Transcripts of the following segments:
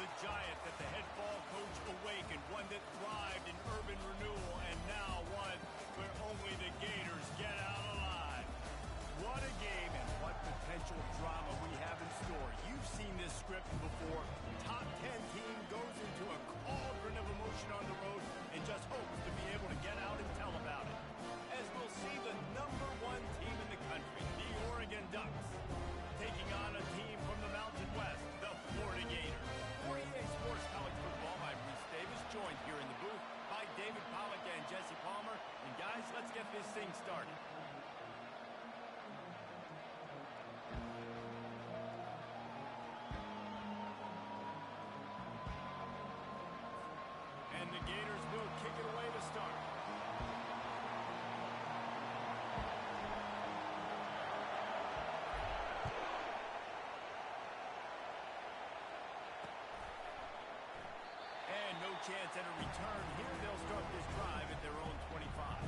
The giant that the head ball coach awakened, one that thrived in urban renewal, and now one where only the Gators get out alive. What a game and what potential drama we have in store. You've seen this script before. Top 10 team goes into a cauldron of emotion on the road and just hopes to be able to get out and tell about it. As we'll see the #1 team in the country, the Oregon Ducks, taking on a team from the Mountain West, the Florida Gators. For EA Sports College Football, I'm Reese Davis, joined here in the booth by David Pollack and Jesse Palmer. And guys, let's get this thing started. And the Gators will kick it away to start. And no chance at a return here. They'll start this drive at their own 25.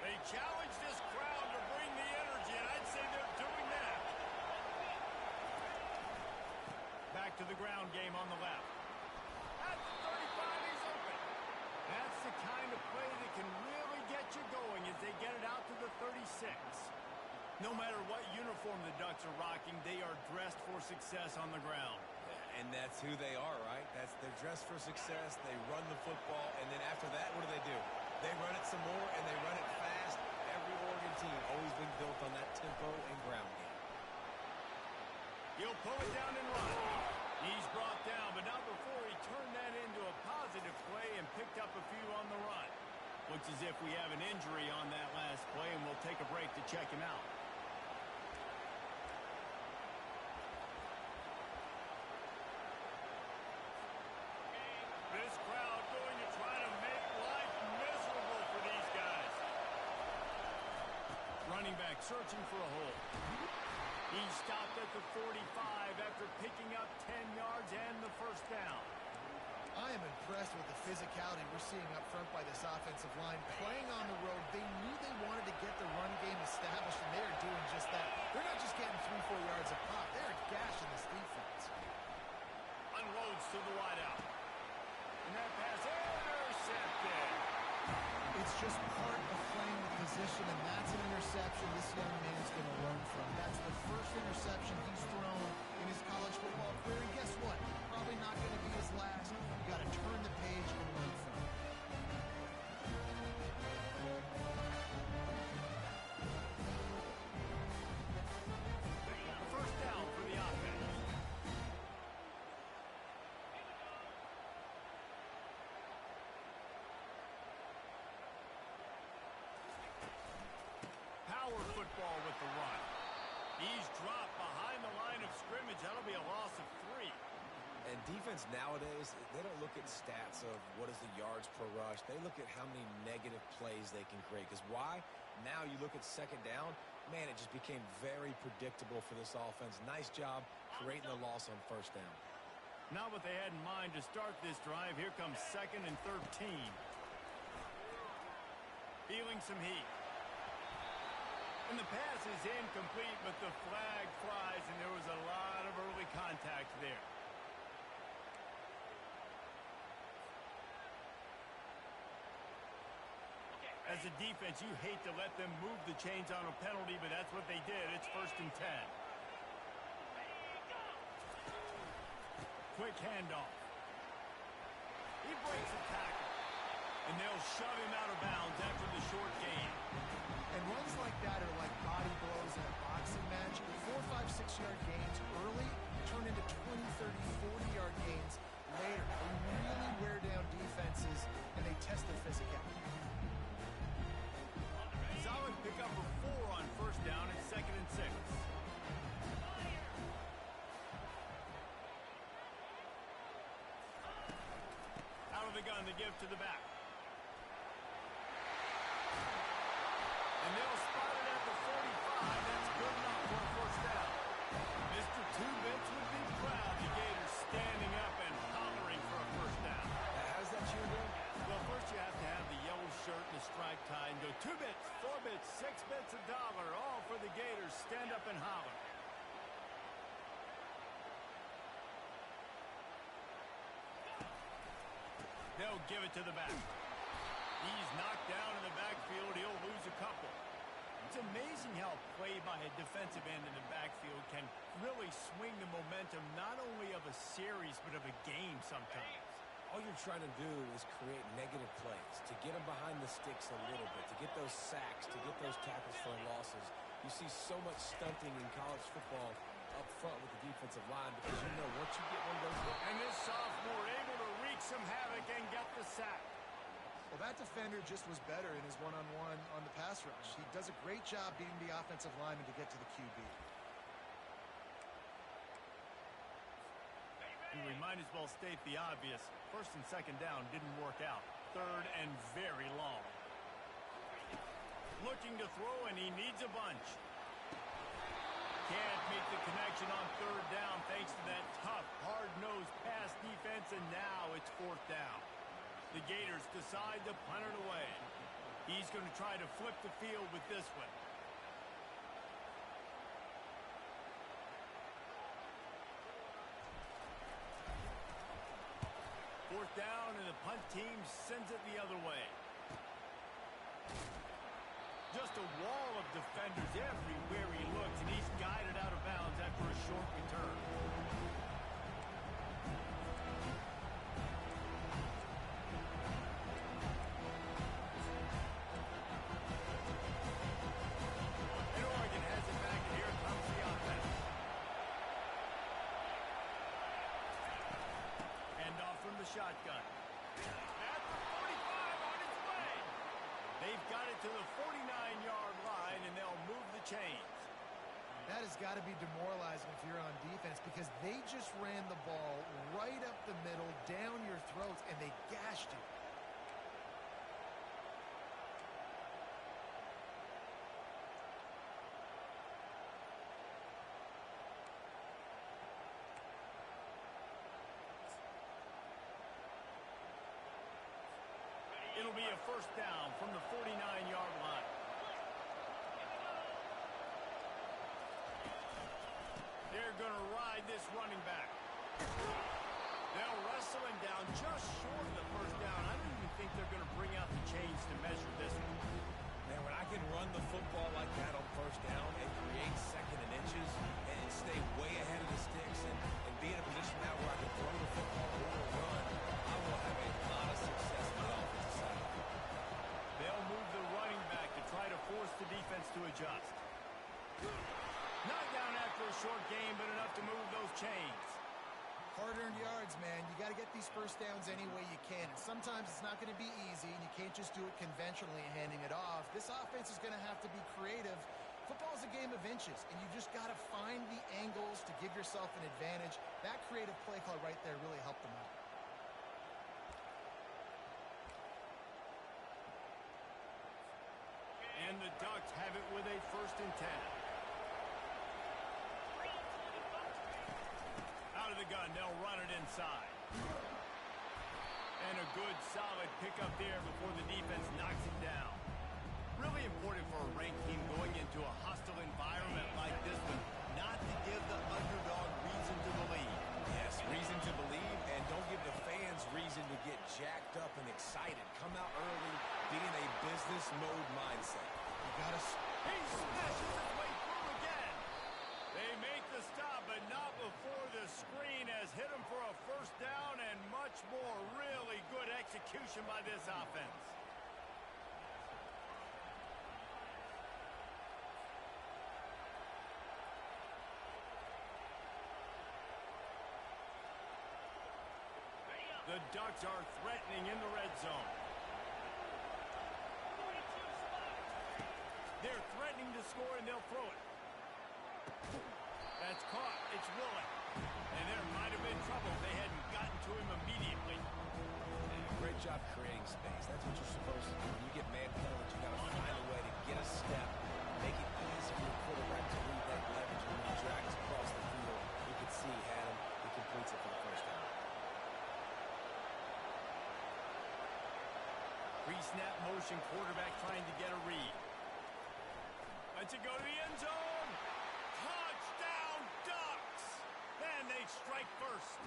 They challenge this crowd to bring the energy, and I'd say they're doing that. Back to the ground game on the left. At the 35, he's open. That's the kind of play that can really get you going as they get it out to the 36. No matter what uniform the Ducks are rocking, they are dressed for success on the ground. And that's who they are, right? They're dressed for success. They run the football, and then after that, what do? They run it some more, and they run it fast. Every Oregon team always been built on that tempo and ground game. He'll pull it down and run. He's brought down, but not before he turned that into a positive play and picked up a few on the run. Looks as if we have an injury on that last play, and we'll take a break to check him out. This crowd going to try to make life miserable for these guys. Running back searching for a hole. He stopped at the 45 after picking up 10 yards and the first down. I am impressed with the physicality we're seeing up front by this offensive line. Playing on the road, they knew they wanted to get the run game established, and they are doing just that. They're not just getting 3-4 yards a pop. They're gashing this defense. Unloads to the wideout. And that pass intercepted. It's just part of playing the position, and that's an interception this young man's going to learn from. That's the first interception he's thrown in his college football career, and guess what? Probably not going to be his last. You got to turn the page and learn from it. The first down for the offense. Power football with the run. He's dropped behind the line of scrimmage. That'll be a loss of 3. And defense nowadays, they don't look at stats of what is the yards per rush. They look at how many negative plays they can create. Because why? Now you look at second down, man, it just became very predictable for this offense. Nice job creating the loss on first down. Not what they had in mind to start this drive. Here comes 2nd and 13. Feeling some heat. And the pass is incomplete, but the flag flies, and there was a lot of early contact there. As a defense, you hate to let them move the chains on a penalty, but that's what they did. It's 1st and 10. Quick handoff. He breaks a tackle, and they'll shove him out of bounds after the short gain. And runs like that are like body blows in a boxing match. 4, 5, 6-yard gains early turn into 20, 30, 40-yard gains later. They really wear down defenses, and they test their physicality. Solid pickup of 4 on first down and 2nd and 6. Out of the gun to give to the back. And they'll spot it at the 45. That's good enough for a first down. the Gators stand up and holler. They'll give it to the back. He's knocked down in the backfield. He'll lose a couple. It's amazing how play by a defensive end in the backfield can really swing the momentum not only of a series but of a game sometimes. All you're trying to do is create negative plays, to get them behind the sticks a little bit, to get those sacks, to get those tackles for losses. You see so much stunting in college football up front with the defensive line because you know once you get one of those... And this sophomore able to wreak some havoc and get the sack. Well, that defender just was better in his one-on-one on the pass rush. He does a great job beating the offensive lineman to get to the QB. We might as well state the obvious. First and second down didn't work out. Third and very long. Looking to throw, and he needs a bunch. Can't make the connection on third down thanks to that tough, hard-nosed pass defense, and now it's fourth down. The Gators decide to punt it away. He's going to try to flip the field with this one. Fourth down, and the punt team sends it the other way. Just a wall of defenders everywhere he looks, and he's guided out of bounds after a short return. And Oregon has it back, and here comes the offense. Handoff from the shotgun. At the 45 on its way. They've got it to the 49-yard line, and they'll move the chains. That has got to be demoralizing if you're on defense because they just ran the ball right up the middle, down your throats, and they gashed you. It'll be a first down from the 49-yard line. They're going to ride this running back. They'll wrestle him down just short of the first down. I don't even think they're going to bring out the chains to measure this one. Man, when I can run the football like that on first down and create second and inches and stay way ahead of the sticks and be in a position now where I can throw the football or run, I will have a lot of success on the offensive side. They'll move the running back to try to force the defense to adjust. Not down after a short game, but enough to move those chains. Hard-earned yards, man. You got to get these first downs any way you can. And sometimes it's not going to be easy, and you can't just do it conventionally handing it off. This offense is going to have to be creative. Football is a game of inches, and you just got to find the angles to give yourself an advantage. That creative play call right there really helped them out. And the Ducks have it with a first and 10. Out of the gun, they'll run it inside. And a good, solid pickup there before the defense knocks it down. Really important for a ranked team going into a hostile environment like this one, not to give the underdog reason to believe. Yes, reason to believe, and don't give the fans reason to get jacked up and excited. Come out early, be in a business mode mindset. You got to... He smashes his way through again. They make the stop, but not before the screen has hit him for a first down and much more. Really good execution by this offense. The Ducks are threatening in the red zone. They're threatening to score, and they'll throw it. That's caught. It's Willen. And there might have been trouble if they hadn't gotten to him immediately. Great job creating space. That's what you're supposed to do. When you get man coverage, you got to find a way to get a step, make it easy for the quarterback to read that leverage. When he drags across the field, you can see he had him. He completes it for the first down. Pre-snap motion, quarterback trying to get a read. Lets it go to the end zone. strike first.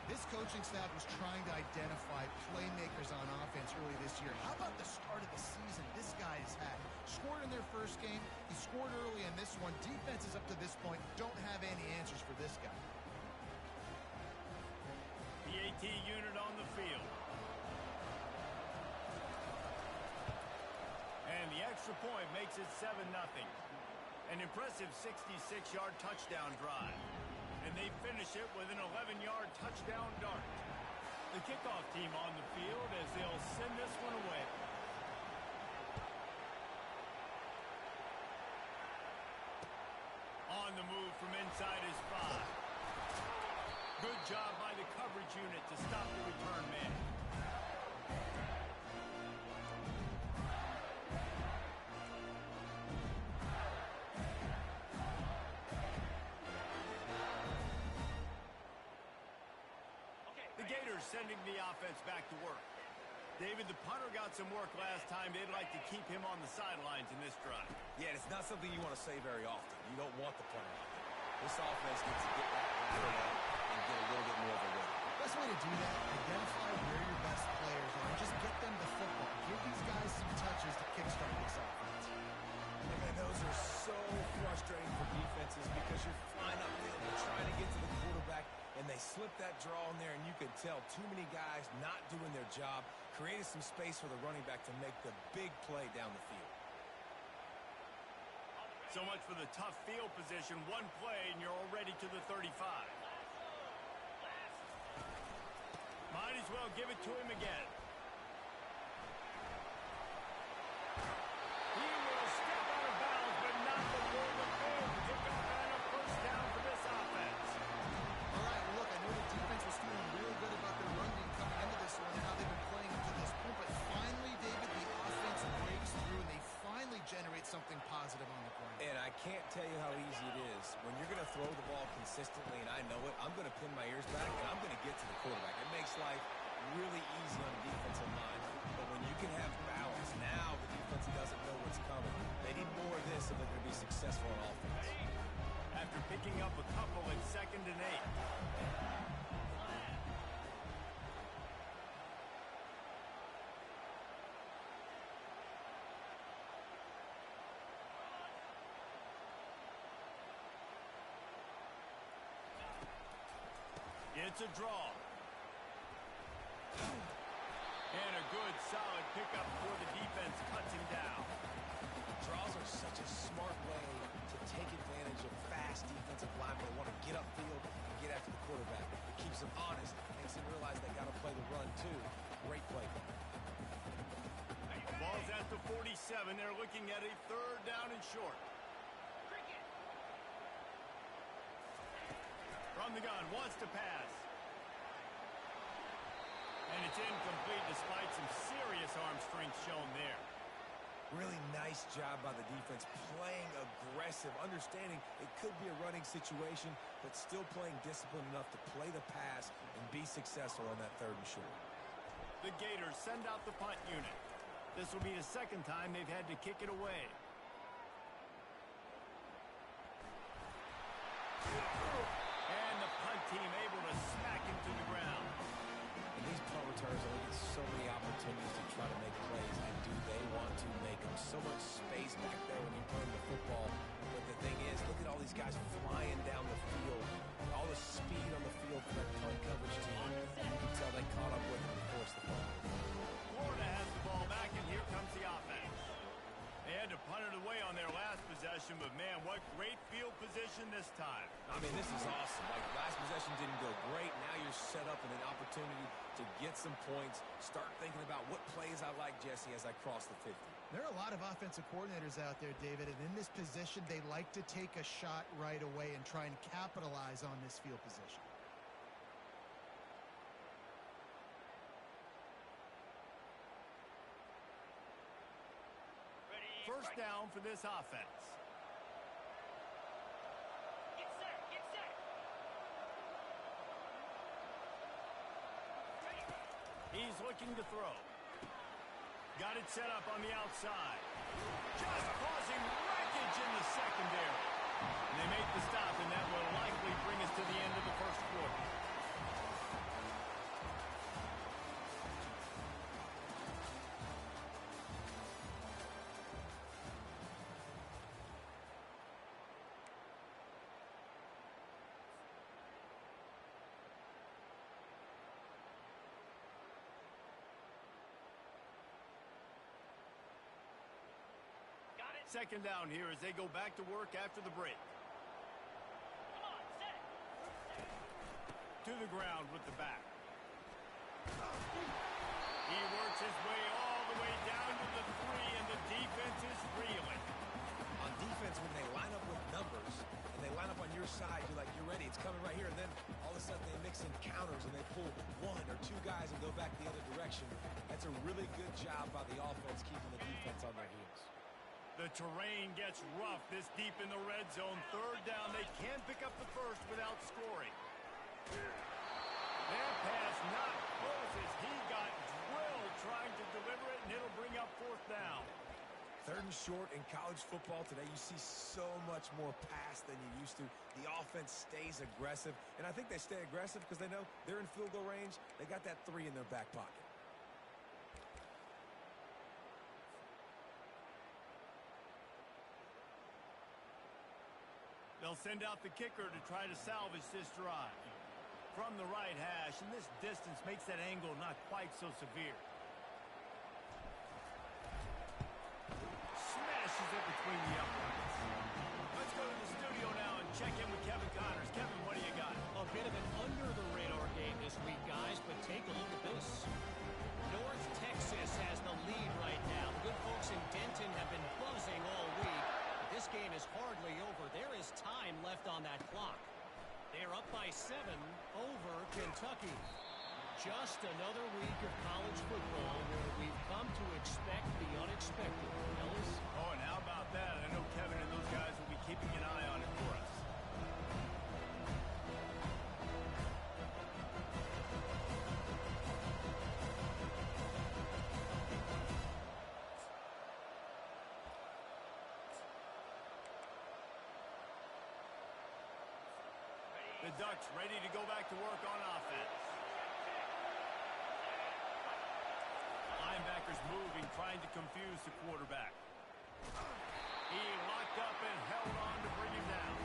This coaching staff was trying to identify playmakers on offense early this year. How about the start of the season this guy has had? Scored in their first game. He scored early in this one. Defenses up to this point don't have any answers for this guy. The AT unit on the field. And the extra point makes it 7-0. An impressive 66-yard touchdown drive. And they finish it with an 11-yard touchdown dart. The kickoff team on the field as they'll send this one away. On the move from inside his 5. Good job by the coverage unit to stop the return man. Sending the offense back to work. David, the punter got some work last time. They'd like to keep him on the sidelines in this drive. Yeah, it's not something you want to say very often. You don't want the punter out there. This offense needs to get back and get a little bit more of a rhythm. Best way to do that, identify where your best players are. Just get them the football. Give these guys some touches to kickstart this offense. And those are so frustrating for defenses because you're flying upfield and trying to get to the quarterback, and they slip that draw in there, and you can tell too many guys not doing their job, creating some space for the running back to make the big play down the field. So much for the tough field position. One play, and you're already to the 35. Might as well give it to him again. He will step out of bounds, but not before the field. Pick up and a first down for this offense. All right, well, look, I know the defense was feeling really good about their run game coming into this one and how they've been playing up to this point, but finally, David, the offense breaks through, and they finally generate something positive on the ground. And I can't tell you how easy it is. When you're going to throw the ball consistently, and I know it, I'm going to pin my ears back, and I'm going to get to the quarterback. It makes life really easy on the defensive line. But when you can have balance, now the defense doesn't know what's coming. They need more of this if they're going to be successful on offense. After picking up a couple at 2nd and 8. It's a draw. And a good, solid pickup before the defense cuts him down. Draws are such a smart way to take advantage of fast defensive linemen who want to get upfield and get after the quarterback. It keeps them honest, makes them realize they got to play the run too. Great play. Ball's at the 47. They're looking at a 3rd down and short. From the gun, wants to pass. And it's incomplete despite some serious arm strength shown there. Really nice job by the defense, playing aggressive, understanding it could be a running situation, but still playing disciplined enough to play the pass and be successful on that 3rd and short. The Gators send out the punt unit. This will be the 2nd time they've had to kick it away. And the punt team able to smack him to the ground. And these punt returners only get so many opportunities to try to make plays, and do they want to make them? So much space back there when you're playing the football. But the thing is, look at all these guys flying down the field. All the speed on the field for that punt coverage team. You can tell they caught up with them and forced the punt. Florida has the ball back, and here comes the offense. They had to punt it away on their last possession, but man, what great field position this time. I mean, this is awesome. Like, last possession didn't go great. Now you're set up in an opportunity to get some points. Start thinking about what plays I like, Jesse, as I cross the 50. There are a lot of offensive coordinators out there, David, and in this position, they like to take a shot right away and try and capitalize on this field position. First down for this offense. Get set, get set. He's looking to throw. Got it set up on the outside. Just causing wreckage in the secondary. And they make the stop, and that will likely bring us to the Second down here as they go back to work after the break. Come on, set. To the ground with the back. He works his way all the way down to the 3, and the defense is reeling. On defense, when they line up with numbers and they line up on your side, you're like, you're ready, it's coming right here. And then all of a sudden they mix in counters and they pull 1 or 2 guys and go back the other direction. That's a really good job by the offense keeping the defense on their heels. The terrain gets rough this deep in the red zone. Third down, they can pick up the first without scoring. That pass not close as he got drilled trying to deliver it, and it'll bring up fourth down. 3rd and short in college football today, you see so much more pass than you used to. The offense stays aggressive, and I think they stay aggressive because they know they're in field goal range. They got that 3 in their back pocket. They'll send out the kicker to try to salvage this drive. From the right hash, and this distance makes that angle not quite so severe. Smashes it between the uprights. Let's go to the studio now and check in with Kevin Connors. Kevin, what do you got? A bit of an under-the-radar game this week, guys, but take a look at this. North Texas has the lead right now. The good folks in Denton have been buzzing all week. But this game is hardly over. There is time left on that clock. They're up by 7 over Kentucky. Just another week of college football where we've come to expect the unexpected. Ellis? Oh, and how about that? I know Kevin and those guys will be keeping an eye on it for us. The Ducks ready to go back to work on offense. Linebackers moving, trying to confuse the quarterback. He locked up and held on to bring him down.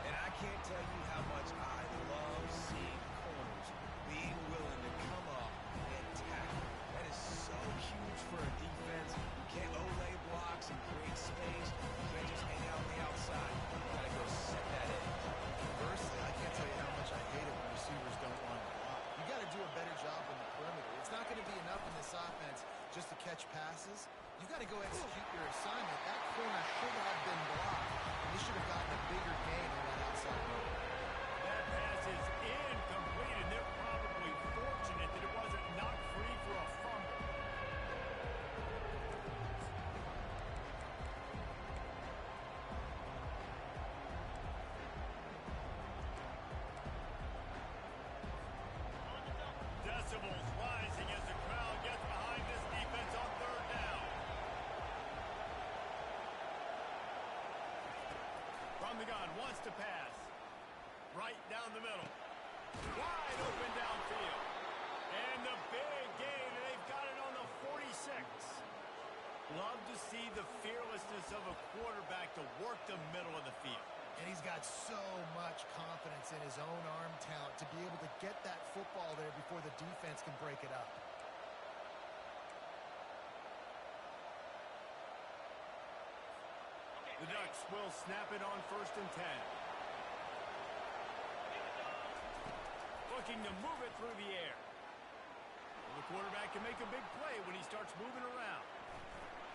And I can't tell you how much I love seeing corners being willing to come up and tackle. That is so huge for a defense. You can't olay blocks and create space. You can't just hang out on the outside. You got to go set that edge. Conversely, I can't tell you how much I hate it when receivers don't want to block. You got to do a better job on the perimeter. It's not going to be enough in this offense just to catch passes. You got to go execute your assignment. That corner should have been blocked, and you should have gotten a bigger gain on that outside move. That pass is incomplete, and they're probably fortunate that it wasn't knocked free for a fumble. Decibels rising as the crowd gets behind this defense on third down. From the gun, wants to pass. Right down the middle. Wide open downfield. And the big gain, and they've got it on the 46. Love to see the fearlessness of a quarterback to work the middle of the field. And he's got so much confidence in his own arm talent to be able to get that football there before the defense can break it up. The Ducks will snap it on 1st and 10. Looking to move it through the air. Well, the quarterback can make a big play when he starts moving around.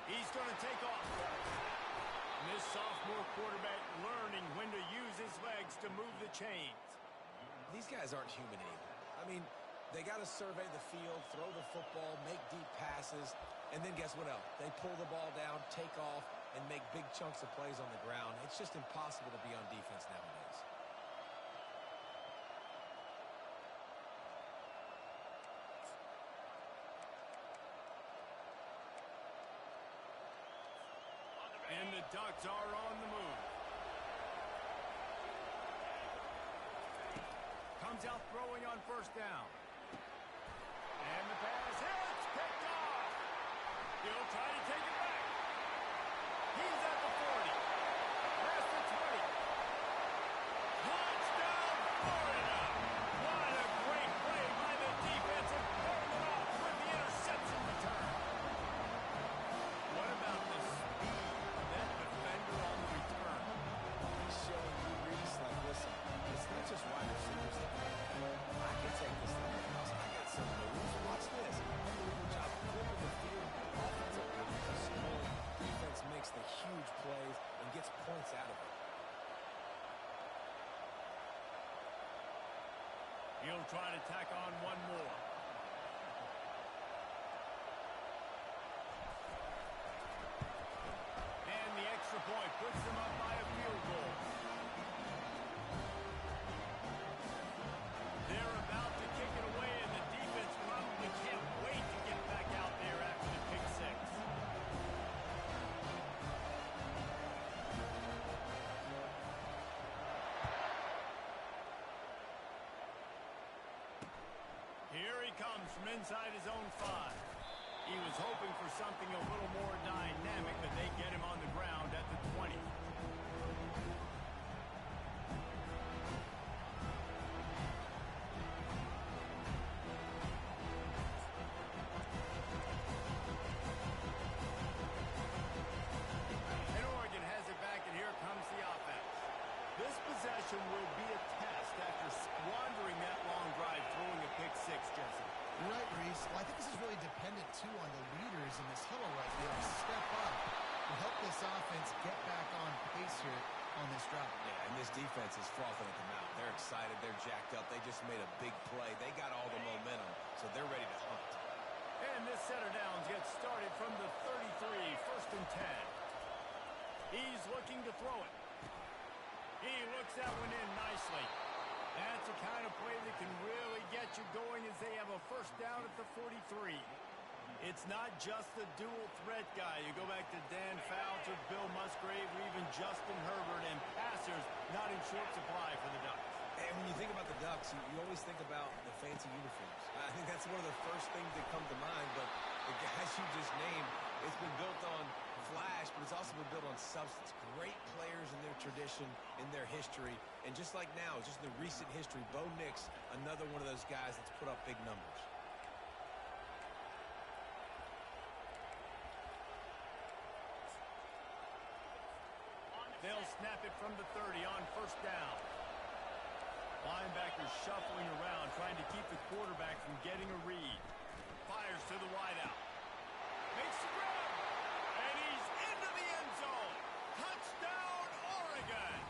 He's going to take off. And this sophomore quarterback learning when to use his legs to move the chains. These guys aren't human anymore. I mean, they got to survey the field, throw the football, make deep passes, and then guess what else? They pull the ball down, take off, and make big chunks of plays on the ground. It's just impossible to be on defense nowadays. And the Ducks are on the move. Comes out throwing on 1st down. And the pass hits, picked off. He'll try to take it back. He's at the 40. Past the 20. Touchdown, Florida. What a great play by the defense and pulling it off with the interception return. What about the speed that He'll try to tack on one more. And the extra point puts them up by a field goal. They're about to kick it away, and the defense probably can't wait to get back out there after the pick six. Here he comes from inside his own 5. He was hoping for something a little more dynamic, but they get him on the ground at the 20. And Oregon has it back, and here comes the offense. This possession will be a test after squandering that long drive throwing a pick six, Jesse. You're right, Reese. Well, I think this is really dependent, too, on the leaders in this huddle right here to step up to help this offense get back on pace here on this drive. Yeah, and this defense is frothing at the mouth. They're excited. They're jacked up. They just made a big play. They got all the momentum, so they're ready to hunt. And this center downs gets started from the 33, 1st and 10. He's looking to throw it. He looks that one in nicely. That's the kind of play that can really get you going as they have a first down at the 43. It's not just the dual threat guy. You go back to Dan Fouts or Bill Musgrave or even Justin Herbert, and passers not in short supply for the Ducks. And when you think about the Ducks, you always think about the fancy uniforms. I think that's one of the first things that come to mind, but the guys you just named, it's been built on flash, but it's also been built on substance. Great players in their tradition, in their history, and just like now, just in the recent history, Bo Nix, another one of those guys that's put up big numbers. They'll snap it from the 30 on first down. Linebackers shuffling around, trying to keep the quarterback from getting a read. Fires to the wideout. Makes the grab. And he's into the end zone. Touchdown, Oregon.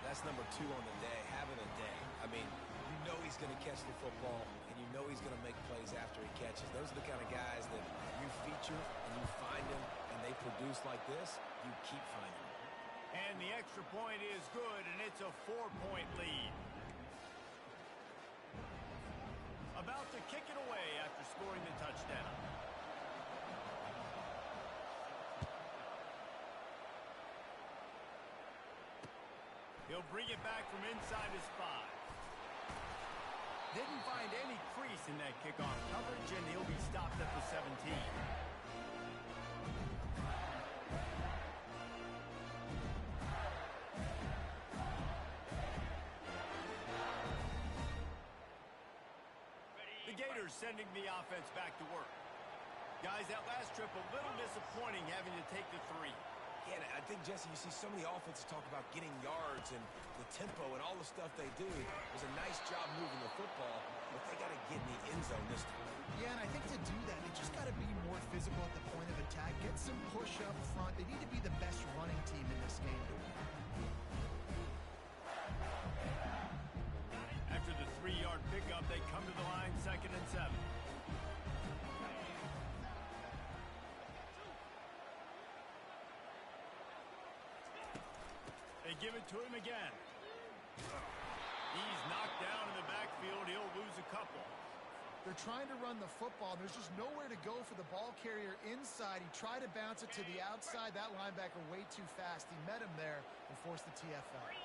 That's number 2 on the day, having a day. I mean, you know he's going to catch the football, and you know he's going to make plays after he catches. Those are the kind of guys that you feature and you find them, and they produce like this, you keep finding them. And the extra point is good, and it's a 4-point lead. About to kick it away after scoring the touchdown. He'll bring it back from inside his 5. Didn't find any crease in that kickoff coverage, and he'll be stopped at the 17. The Gators sending the offense back to work. Guys, that last trip a little disappointing having to take the 3. Yeah, I think, Jesse, you see so many offenses talk about getting yards and the tempo and all the stuff they do. It was a nice job moving the football, but they got to get in the end zone this time. Yeah, and I think to do that, they just got to be more physical at the point of attack, get some push up front. They need to be the best running team in this game to win. After the 3-yard pickup, they come to the line, 2nd and 7. They give it to him again. He's knocked down in the backfield. He'll lose a couple. They're trying to run the football. There's just nowhere to go for the ball carrier inside. He tried to bounce it to the outside. That linebacker way too fast. He met him there and forced the TFL. 3:25.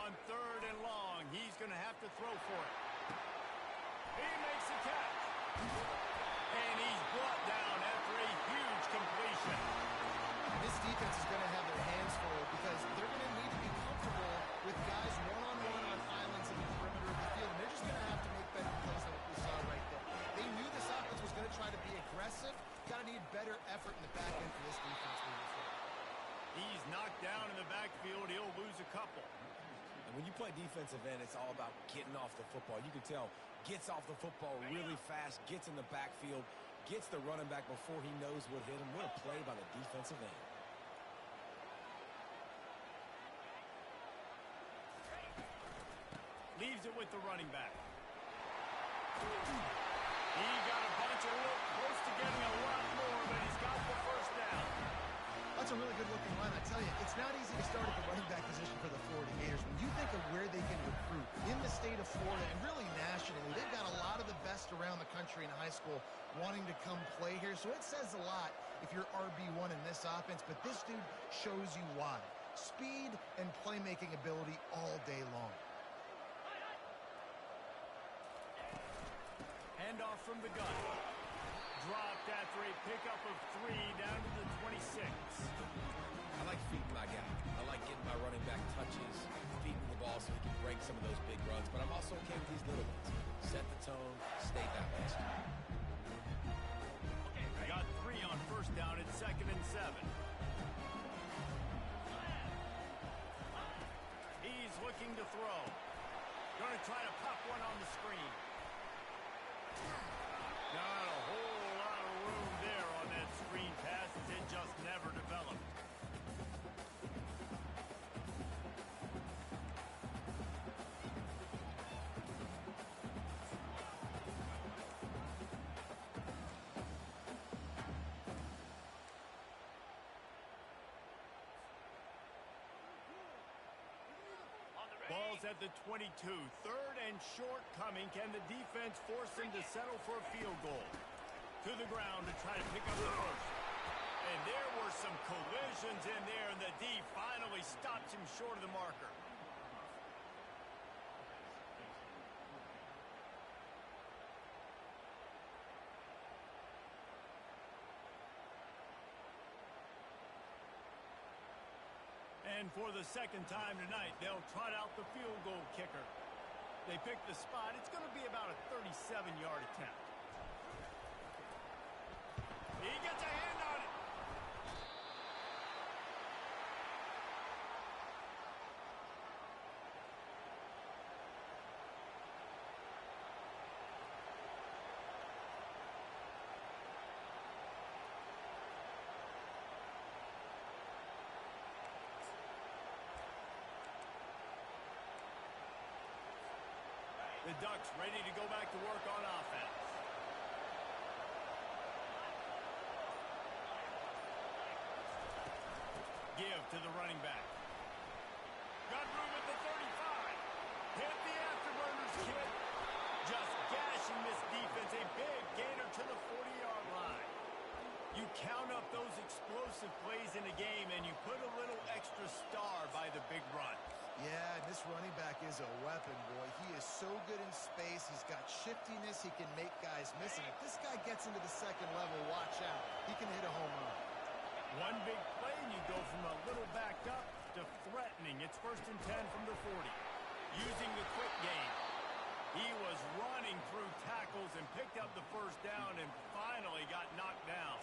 On 3rd and long, he's going to have to throw for it. He makes the catch. And he's brought down after a huge completion. This defense is going to have their hands full because they're going to need to be comfortable with guys one-on-one on islands in the perimeter of the field. And they're just going to have to make better plays than what we saw right there. They knew this offense was going to try to be aggressive. Got to need better effort in the back end for this defense moving forward. He's knocked down in the backfield. He'll lose a couple. And when you play defensive end, it's all about getting off the football. You can tell, gets off the football really fast, gets in the backfield, gets the running back before he knows what hit him. What a play by the defensive end. Leaves it with the running back. He got a bunch of work, close to getting a lot more, but he's got the first down. That's a really good-looking line. I tell you, it's not easy to start at the running back position for the Florida Gators. When you think of where they can recruit in the state of Florida and really nationally, they've got a lot of the best around the country in high school wanting to come play here. So it says a lot if you're RB1 in this offense, but this dude shows you why. Speed and playmaking ability all day long. Handoff from the gun. Dropped after a pickup of 3 down to the 26. I like feeding my guy. I like getting my running back touches, feeding the ball so he can break some of those big runs. But I'm also okay with these little ones. Set the tone, stay balanced. Got 3 on first down at 2nd and 7. He's looking to throw. Going to try to pop one on the screen. Not a whole lot of room there on that screen pass as it just never developed. Ball's at the 22. 3rd and short coming. Can the defense force him to settle for a field goal? To the ground to try to pick up the first. And there were some collisions in there, and the D finally stops him short of the marker. And for the second time tonight, they'll trot out the field goal kicker. They pick the spot. It's going to be about a 37-yard attempt. He gets a hand on it. The Ducks ready to go back to work on offense. Give to the running back. Got room at the 35. Hit the afterburners, kid. Just gashing this defense. A big gainer to the 40-yard line. You count up those explosive plays in a game, and you put a little extra star by the big run. Yeah, this running back is a weapon, boy. He is so good in space. He's got shiftiness. He can make guys miss. And if this guy gets into the second level, watch out. He can hit a home run. One big play, and you go from a little backed up to threatening. It's 1st and 10 from the 40. Using the quick game. He was running through tackles and picked up the first down and finally got knocked down.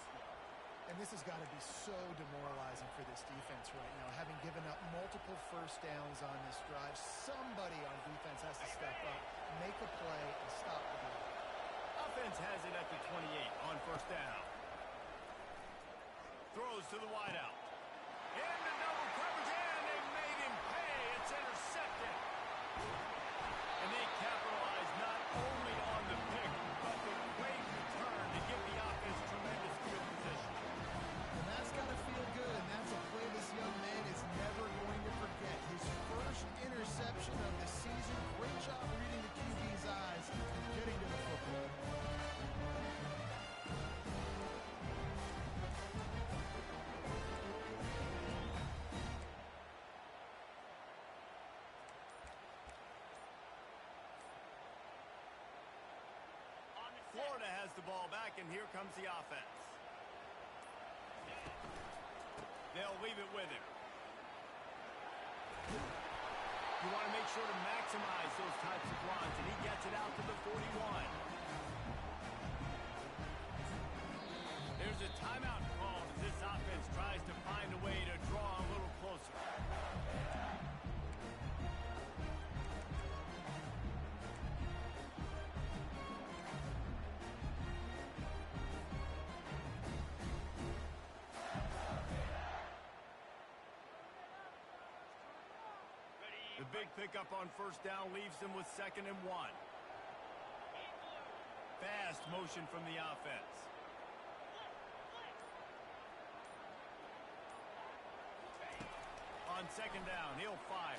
And this has got to be so demoralizing for this defense right now. Having given up multiple first downs on this drive, somebody on defense has to step up, make a play, and stop the game. Offense has it at the 28 on first down. Throws to the wideout. Into double coverage, and they made him pay. It's intercepted. And they capitalize not only on the pick, but the great return to give the offense tremendous field position. And that's got to feel good, and that's a play this young man is never going to forget. His first interception of the season. Great job reading the QB's eyes and getting to the football. Florida has the ball back, and here comes the offense. They'll leave it with him. You want to make sure to maximize those types of runs, and he gets it out to the 41. There's a timeout called as this offense tries to find a way to draw a little closer. The big pickup on first down leaves them with 2nd and 1. Fast motion from the offense. On 2nd down, he'll fire.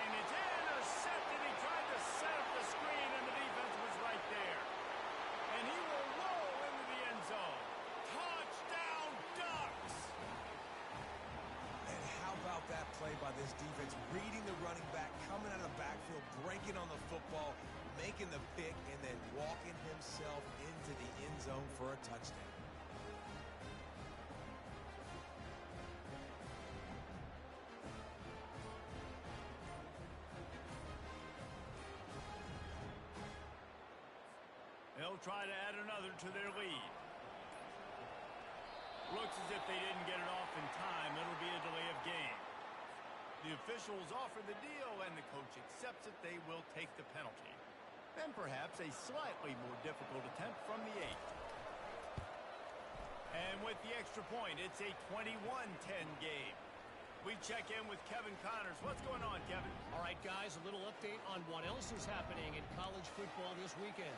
And it's intercepted. He tried to set up the screen, and the defense was right there. And he will roll into the end zone. Touchdown, Ducks! And how about that play by this defense? Reading the running back, coming out of the backfield, breaking on the football, making the pick, and then walking himself into the end zone for a touchdown. They'll try to add another to their lead. Looks as if they didn't get it off in time. It'll be a delay of game. The officials offer the deal, and the coach accepts it. They will take the penalty. And perhaps a slightly more difficult attempt from the 8. And with the extra point, it's a 21-10 game. We check in with Kevin Connors. What's going on, Kevin? All right, guys, a little update on what else is happening in college football this weekend.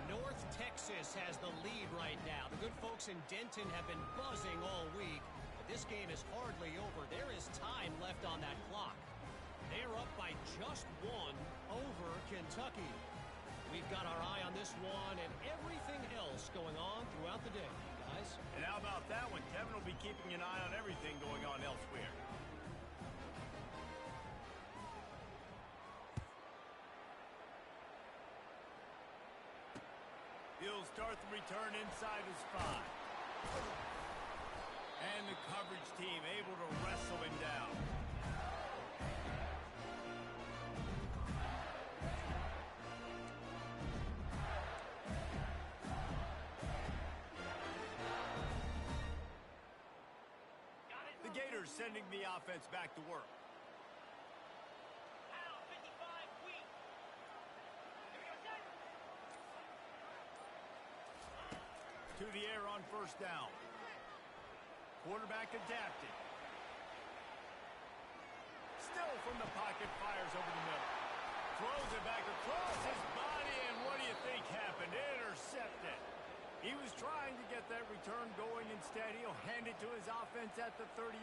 North Texas has the lead right now. The good folks in Denton have been buzzing all week, but this game is hardly over. There is time left on that clock. They're up by just 1 over Kentucky. We've got our eye on this one and everything else going on throughout the day, guys. And how about that one? Kevin will be keeping an eye on everything going on elsewhere. He'll start the return inside his 5. And the coverage team able to wrestle him down. The Gators sending the offense back to work. Out, 55, weak. Here we go, set. To the air on first down. Quarterback adapted. Still from the pocket, fires over the middle. Throws it back across his body, and what do you think happened? Intercepted. He was trying to get that return going. Instead, he'll hand it to his offense at the 38.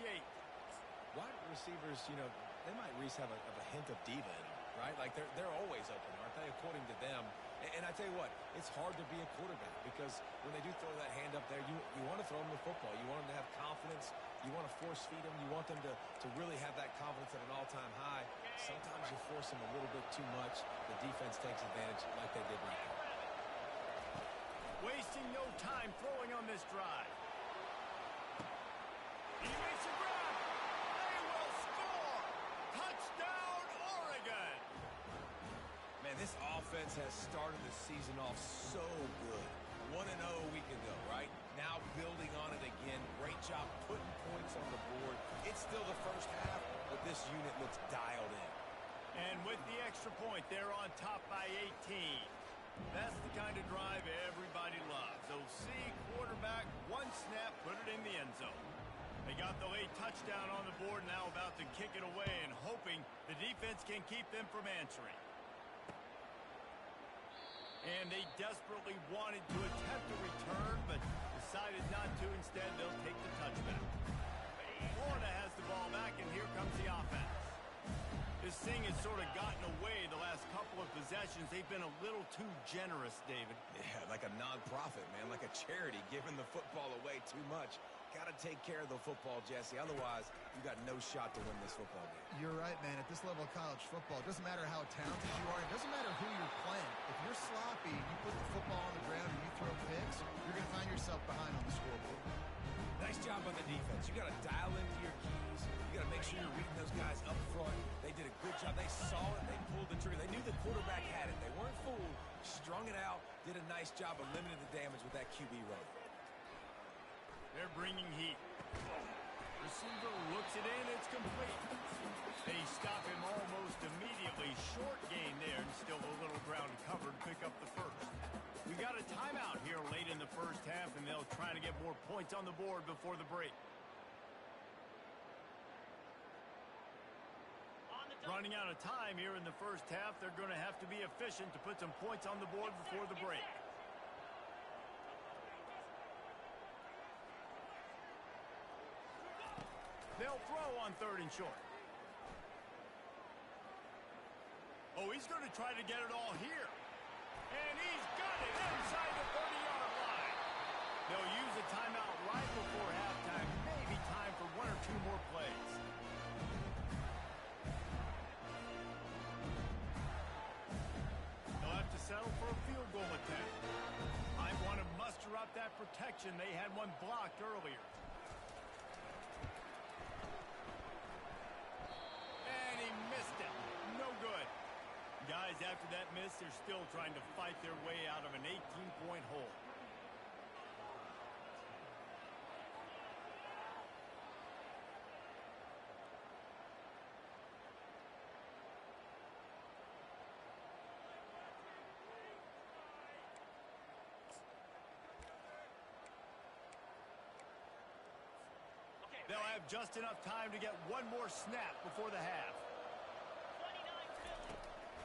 Wide receivers, you know, they might at least have a hint of diva in them, right? Like, they're always open, aren't they, according to them? And I tell you what, it's hard to be a quarterback because when they do throw that hand up there, you want to throw them the football. You want them to have confidence. You want to force feed them. You want them to really have that confidence at an all-time high. Sometimes you force them a little bit too much. The defense takes advantage like they did right now. Wasting no time throwing on this drive. He makes a grab. They will score. Touchdown, Oregon. Man, this offense has started the season off so good. 1-0 a week ago, right? Now building on it again. Great job putting points on the board. It's still the first half, but this unit looks dialed in. And with the extra point, they're on top by 18. That's the kind of drive everybody loves. OC, quarterback, one snap, put it in the end zone. They got the late touchdown on the board, now about to kick it away and hoping the defense can keep them from answering. And they desperately wanted to attempt a return, but decided not to. Instead, they'll take the touchback. Florida has the ball back, and here comes the offense. This thing has sort of gotten away the last couple of possessions. They've been a little too generous, David. Yeah, like a nonprofit, man, like a charity, giving the football away too much. Got to take care of the football, Jesse. Otherwise, you got no shot to win this football game. You're right, man. At this level of college football, it doesn't matter how talented you are. It doesn't matter who you're playing. If you're sloppy, you put the football on the ground and you throw picks, you're going to find yourself behind on the scoreboard. Nice job on the defense. You got to dial into your keys. You got to make sure you're reading those guys up front. They did a good job. They saw it. They pulled the trigger. They knew the quarterback had it. They weren't fooled. Strung it out. Did a nice job of limiting the damage with that QB run. They're bringing heat. Receiver looks it in. It's complete. They stop him almost immediately. Short gain there and still a little ground covered to pick up the first. We got a timeout here late in the first half, and they'll try to get more points on the board before the break. Running out of time here in the first half. They're going to have to be efficient to put some points on the board before the break. They'll throw on 3rd and short. Oh, he's going to try to get it all here. And he's got it inside the 30-yard line. They'll use a timeout right before halftime. Maybe time for 1 or 2 more plays. They'll have to settle for a field goal attempt. Might want to muster up that protection. They had one blocked earlier. And he missed it. No good. Guys, after that miss, they're still trying to fight their way out of an 18-point hole. They'll have just enough time to get one more snap before the half.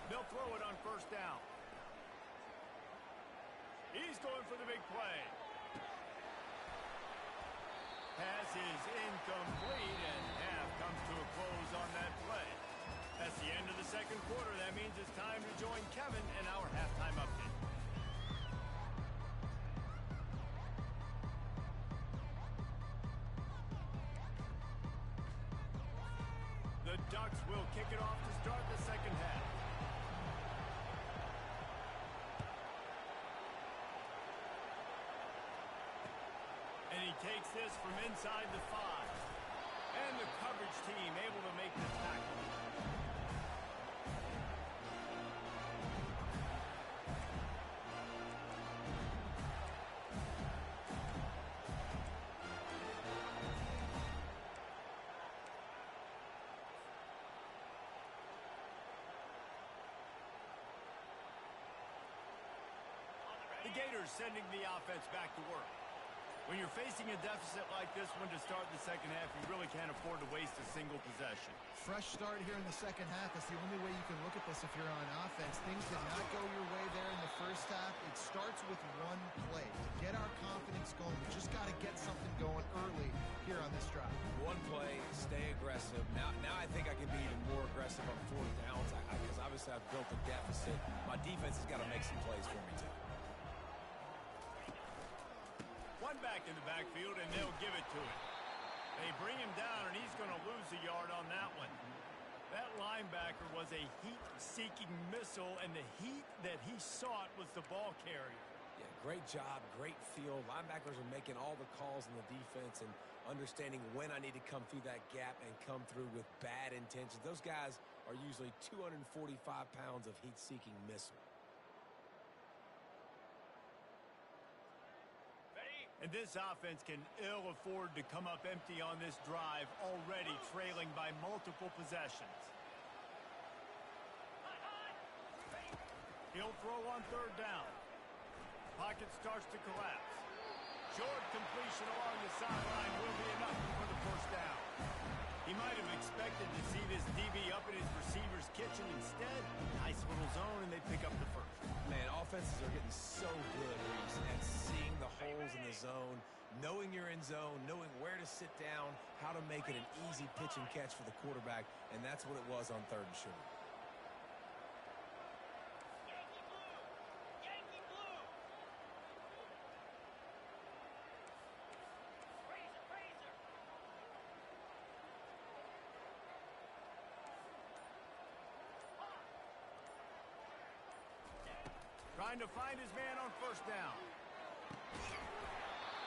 They'll throw it on 1st down. He's going for the big play. Pass is incomplete, and half comes to a close on that play. That's the end of the second quarter. That means it's time to join Kevin in our halftime update. The Ducks will kick it off to start the second half. And he takes this from inside the 5. And the coverage team able to make the tackle. The Gators sending the offense back to work. When you're facing a deficit like this one to start the second half, you really can't afford to waste a single possession. Fresh start here in the second half. That's the only way you can look at this if you're on offense. Things did not go your way there in the first half. It starts with one play. To get our confidence going, we just got to get something going early here on this drive. One play, stay aggressive. Now I think I can be even more aggressive on 4th downs because obviously I've built a deficit. My defense has got to make some plays for me, too. One back in the backfield, and they'll give it to him. They bring him down, and he's going to lose a yard on that one. That linebacker was a heat-seeking missile, and the heat that he sought was the ball carrier. Yeah, great job, great feel. Linebackers are making all the calls in the defense and understanding when I need to come through that gap and come through with bad intentions. Those guys are usually 245 pounds of heat-seeking missile. And this offense can ill afford to come up empty on this drive, already trailing by multiple possessions. He'll throw on 3rd down. Pocket starts to collapse. Short completion along the sideline will be enough for the 1st down. He might have expected to see this DB up in his receiver's kitchen. Instead, nice little zone, and they pick up the 1st. Man, offenses are getting so good, Reese, at seeing the holes in the zone, knowing you're in zone, knowing where to sit down, how to make it an easy pitch and catch for the quarterback, and that's what it was on 3rd and short. Trying to find his man on 1st down.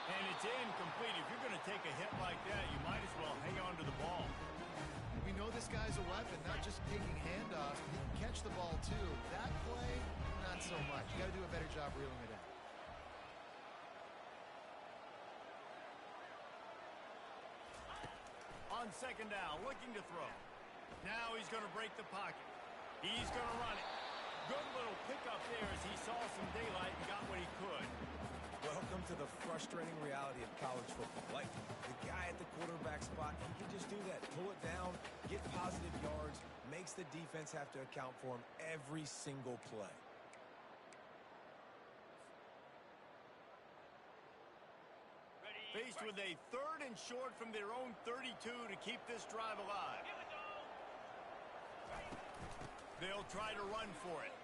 And it's incomplete. If you're going to take a hit like that, you might as well hang on to the ball. We know this guy's a weapon, not just taking handoffs, but he can catch the ball too. That play, not so much. You got to do a better job reeling it in. On 2nd down, looking to throw. Now he's going to break the pocket. He's going to run it. Good little pickup there as he saw some daylight and got what he could. Welcome to the frustrating reality of college football. Like, the guy at the quarterback spot, he can just do that. Pull it down, get positive yards, makes the defense have to account for him every single play. Faced with a 3rd and short from their own 32 to keep this drive alive. Here we go. They'll try to run for it.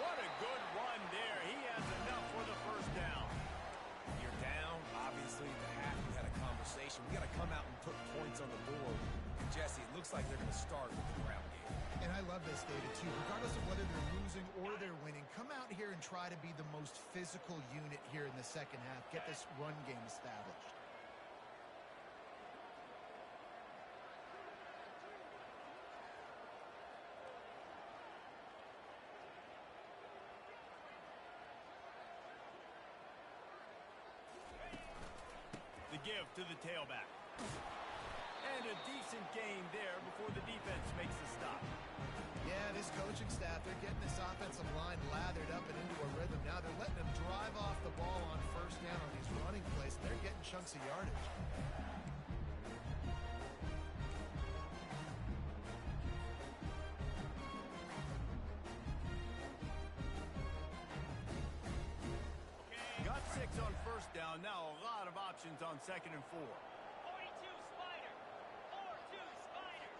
What a good run there. He has enough for the first down. You're down. Obviously, at the half, you had a conversation. We got to come out and put points on the board. Jesse, it looks like they're going to start with the ground game. And I love this, David, too. Regardless of whether they're losing or they're winning, come out here and try to be the most physical unit here in the second half. Get this run game established. The give to the tailback. And a decent gain there before the defense makes the stop. Yeah, this coaching staff, they're getting this offensive line lathered up and into a rhythm. Now they're letting them drive off the ball on first down on these running plays. They're getting chunks of yardage. Got 6 on first down. Now a lot of options on 2nd and 4. 42 Spider. 4-2 Spider.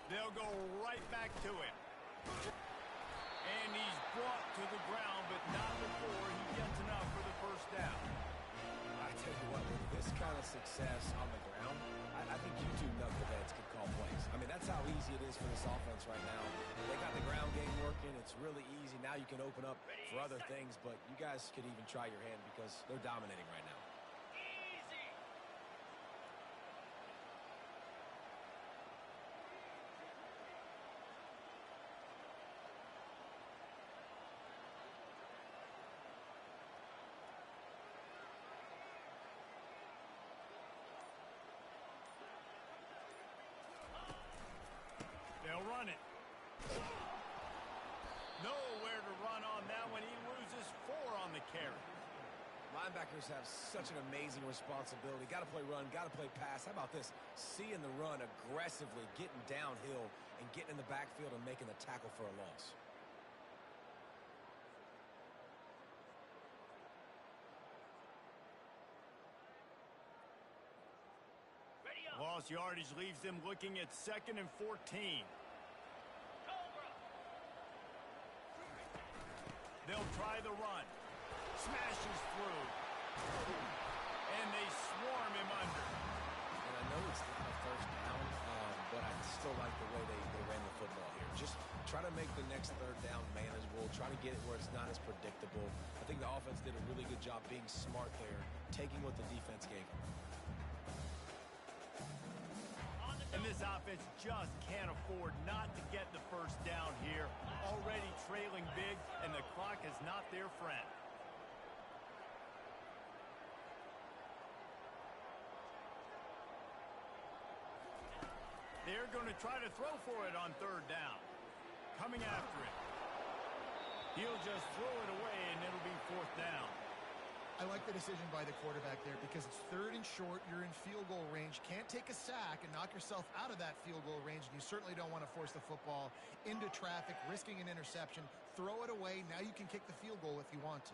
They'll go right back to him. And he's brought to the ground, but not before he gets enough for the first down. I tell you what, with this kind of success on the ground, I think you two knuckleheads could call plays. I mean, that's how easy it is for this offense right now. They got the ground game working. It's really easy. Now you can open up for other things, but you guys could even try your hand because they're dominating right now. Easy. They'll run it. Nowhere to run on that one. He loses 4 on the carry. Linebackers have such an amazing responsibility. Got to play run, got to play pass. How about this? Seeing the run aggressively, getting downhill, and getting in the backfield and making the tackle for a loss. Ready up. Lost yardage leaves them looking at 2nd and 14. Cobra. They'll try the run. Smashes through. And they swarm him under. And I know it's not a first down, but I still like the way they ran the football here. Just try to make the next 3rd down manageable. Try to get it where it's not as predictable. I think the offense did a really good job being smart there, taking what the defense gave them. And this offense just can't afford not to get the first down here. Already trailing big, and the clock is not their friend. They're going to try to throw for it on 3rd down. Coming after it. He'll just throw it away, and it'll be 4th down. I like the decision by the quarterback there because it's 3rd and short. You're in field goal range. Can't take a sack and knock yourself out of that field goal range. And you certainly don't want to force the football into traffic, risking an interception. Throw it away. Now you can kick the field goal if you want to.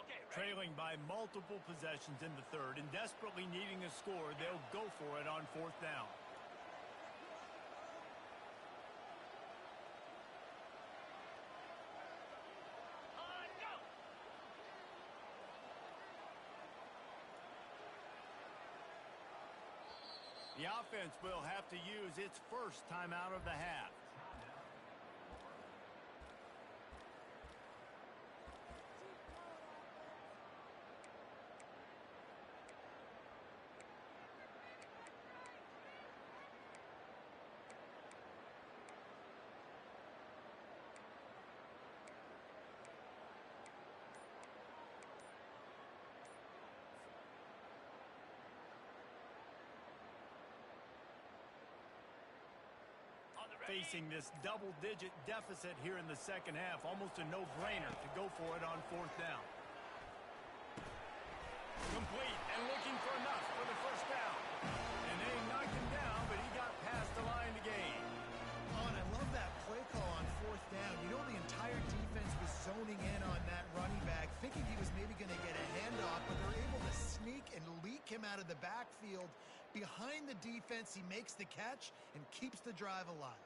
Okay, ready. Trailing by multiple possessions in the 3rd and desperately needing a score, they'll go for it on 4th down. On, go. The offense will have to use its first timeout of the half. Facing this double-digit deficit here in the second half, almost a no-brainer to go for it on fourth down. Complete and looking for enough for the first down. And they knocked him down, but he got past the line to gain. Oh, and I love that play call on fourth down. You know, the entire defense was zoning in on that running back, thinking he was maybe going to get a handoff, but they're able to sneak and leak him out of the backfield. Behind the defense, he makes the catch and keeps the drive alive.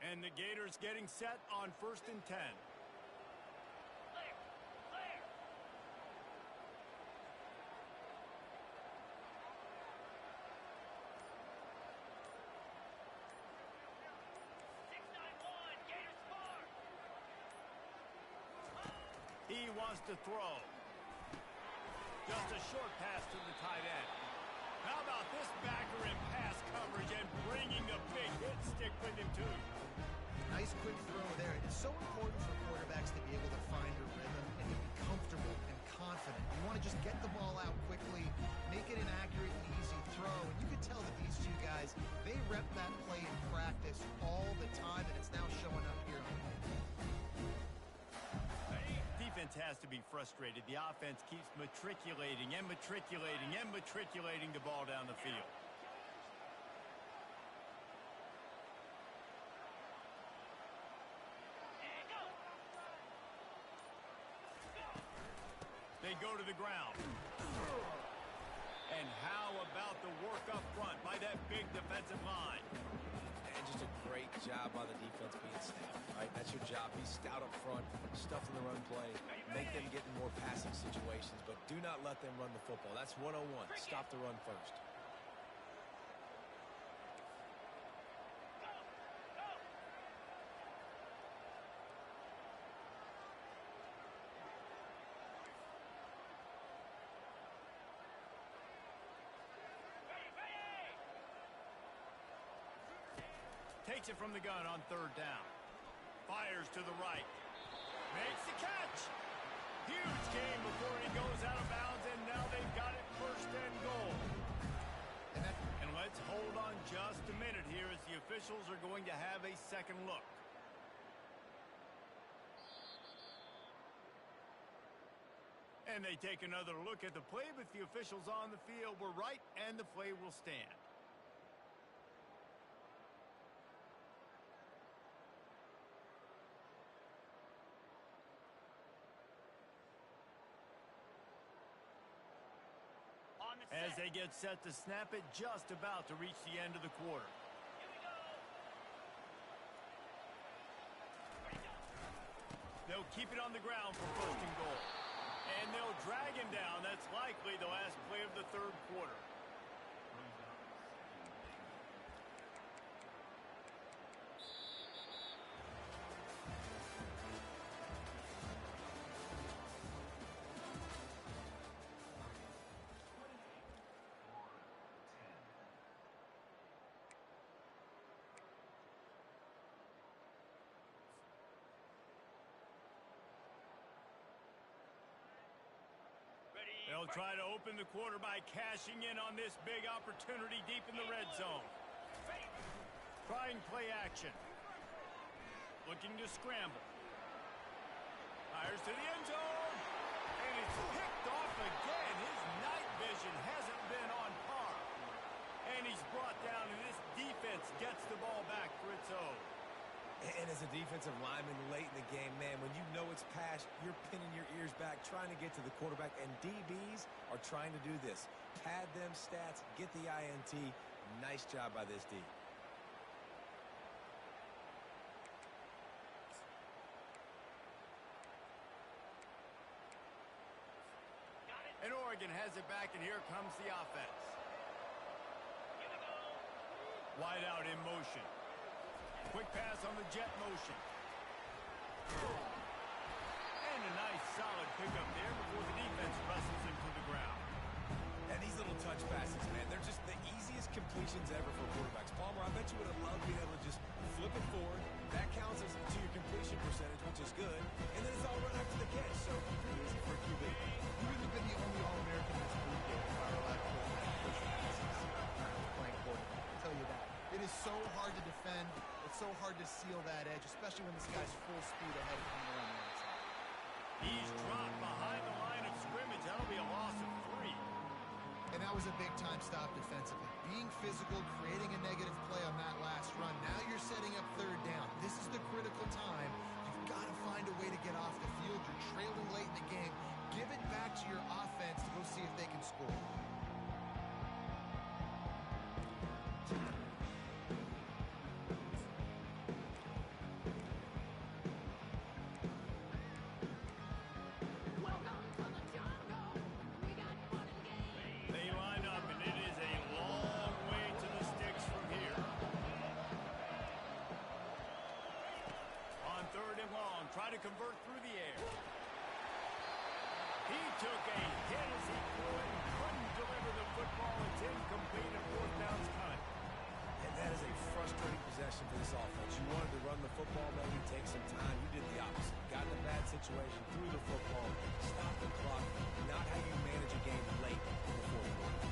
And the Gators getting set on 1st and 10. Clear. Clear. Gators score. He wants to throw. Just a short pass to the tight end. How about this backer in pass coverage and bringing the big hit stick with him, too? Nice quick throw there. It's so important for quarterbacks to be able to find a rhythm and to be comfortable and confident. You want to just get the ball out quickly, make it an accurate and easy throw. And you can tell that these two guys, they rep that play in practice all the time, and it's now showing up here on the Defense has to be frustrated. The offense keeps matriculating and matriculating and matriculating the ball down the field. They go to the ground. And how about the work up front by that big defensive line? And just a great job by the defense being stout, right? That's your job. Be stout up front, stuff in the run play, make them get in more passing situations, but do not let them run the football. That's 101. Stop the run first. Takes it from the gun on 3rd down. Fires to the right. Makes the catch. Huge game before he goes out of bounds, and now they've got it 1st and goal. And let's hold on just a minute here as the officials are going to have a second look. And they take another look at the play, but the officials on the field were right, and the play will stand. As they get set to snap it, just about to reach the end of the quarter. Here we go. They'll keep it on the ground for 1st and goal. And they'll drag him down. That's likely the last play of the 3rd quarter. They'll try to open the quarter by cashing in on this big opportunity deep in the red zone. Trying play action. Looking to scramble. Fires to the end zone. And it's picked off again. His night vision hasn't been on par. And he's brought down, and this defense gets the ball back for its own. And as a defensive lineman late in the game, man, when you know it's passed, you're pinning your ears back, trying to get to the quarterback, and DBs are trying to do this. Pad them stats, get the INT. Nice job by this D. And Oregon has it back, and here comes the offense. Wide out in motion. Quick pass on the jet motion. And a nice solid pickup there before the defense wrestles him to the ground. And these little touch passes, man, they're just the easiest completions ever for quarterbacks. Palmer, I bet you would have loved being able to just flip it forward. That counts as to your completion percentage, which is good. And then it's all run after the catch, so pretty easy for a QB. so hard to seal that edge, especially when this guy's full speed ahead coming around the outside. He's dropped behind the line of scrimmage. That'll be a loss of 3. And that was a big-time stop defensively. Being physical, creating a negative play on that last run. Now you're setting up third down. This is the critical time. You've got to find a way to get off the field. You're trailing late in the game. Give it back to your offense to go see if they can score. They line up, and it is a long way to the sticks from here. On 3rd and long, try to convert through the air. He took a hit as he threw it and couldn't deliver the football. It's incomplete, and 4th down's coming. And that is a frustrating possession for this offense. You wanted to run the football, maybe take some time. You did the opposite. Got in a bad situation, threw the football, stopped the clock. Not how you manage a game late in the 4th quarter.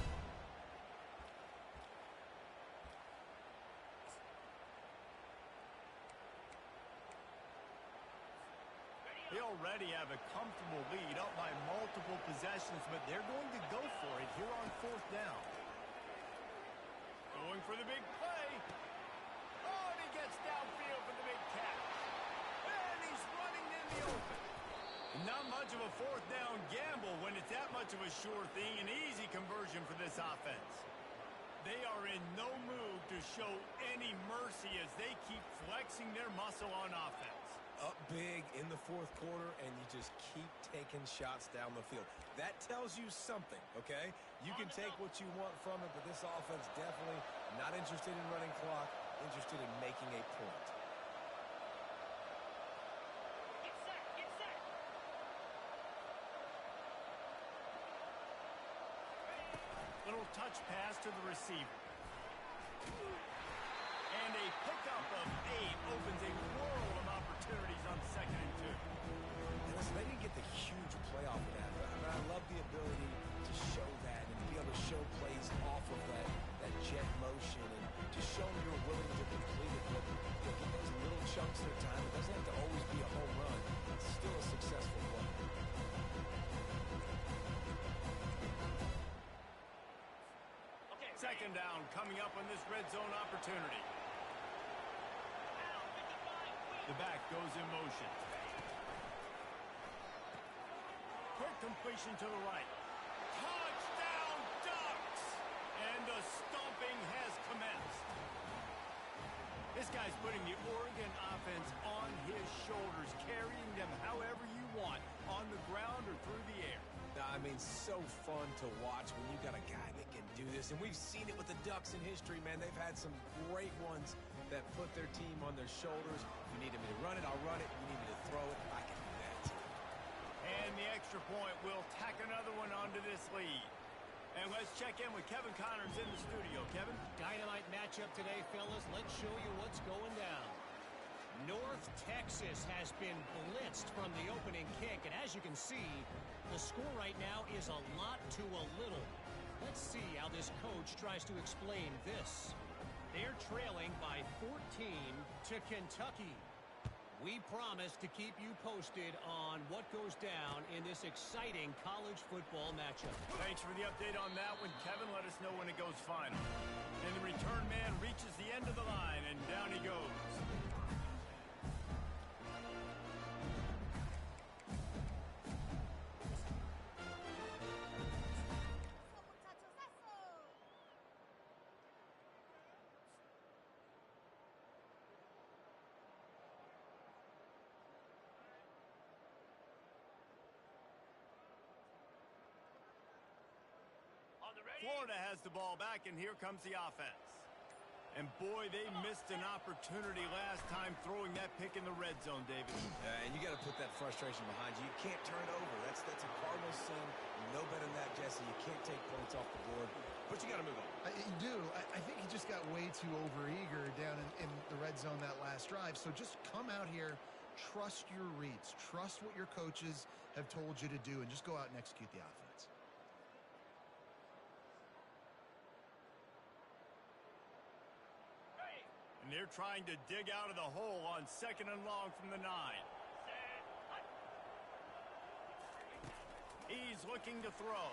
They already have a comfortable lead, up by multiple possessions, but they're going to go for it here on 4th down. Going for the big play. Oh, and he gets downfield for the big catch. And he's running in the open. Not much of a 4th down gamble when it's that much of a sure thing, an easy conversion for this offense. They are in no mood to show any mercy as they keep flexing their muscle on offense. Up big in the 4th quarter, and you just keep taking shots down the field. That tells you something, okay? You can take what you want from it, but this offense definitely not interested in running clock, interested in making a point. Get set, get set. Little touch pass to the receiver. And a pickup of 8 opens a world of opportunities on 2nd and 2. And listen, they didn't get the huge playoff in that, but I love the ability to show that and to be able to show plays off of that jet motion and to show them you're willing to complete it. But you get those little chunks at a time. It doesn't have to always be a home run. It's still a successful play. Okay. 2nd down coming up on this red zone opportunity. Now, 55, The back goes in motion. Quick completion to the right. Touchdown Ducks! And the stomping has commenced. This guy's putting the Oregon offense on his shoulders, carrying them however you want, on the ground or through the air. I mean, so fun to watch when you've got a guy that can do this. And we've seen it with the Ducks in history, man. They've had some great ones that put their team on their shoulders. If you needed me to run it, I'll run it. If you need me to throw it, I can do that too. And the extra point will tack another one onto this lead. And let's check in with Kevin Connors in the studio. Kevin? Dynamite matchup today, fellas. Let's show you what's going down. North Texas has been blitzed from the opening kick, and as you can see, the score right now is a lot to a little. Let's see how this coach tries to explain this. They're trailing by 14 to Kentucky. We promise to keep you posted on what goes down in this exciting college football matchup. Thanks for the update on that one, Kevin. Let us know when it goes final. And the return man reaches the end of the line, and down he goes. on the ready. Florida has the ball back, and here comes the offense. And boy, they missed an opportunity last time throwing that pick in the red zone, David. And you got to put that frustration behind you. You can't turn it over. That's a Cardinal sin. You know better than that, Jesse. You can't take points off the board, but you got to move on. You do. I think he just got way too overeager down in the red zone that last drive. So just come out here, trust your reads, trust what your coaches have told you to do, and just go out and execute the offense. And And they're trying to dig out of the hole on 2nd and long from the 9. He's looking to throw.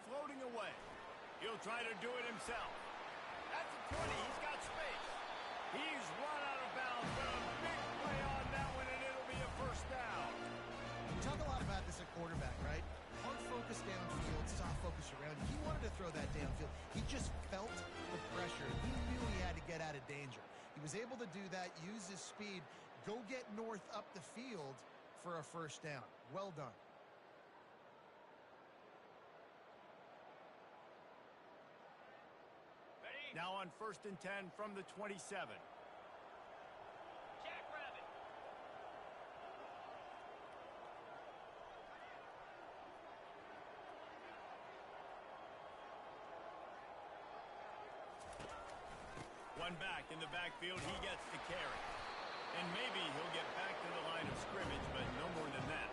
Floating away. He'll try to do it himself. That's a 20. He's got space. He's run out of bounds, but a big play on that one, and it'll be a first down. We talk a lot about this at quarterback, right? Hard focus downfield, soft focus around. He wanted to throw that downfield. He just felt the pressure. He knew he had to get out of danger. He was able to do that, use his speed, go get North up the field for a first down. Well done. Now on 1st and 10 from the 27. Jackrabbit. One back in the backfield. He gets the carry. And maybe he'll get back to the line of scrimmage, but no more than that.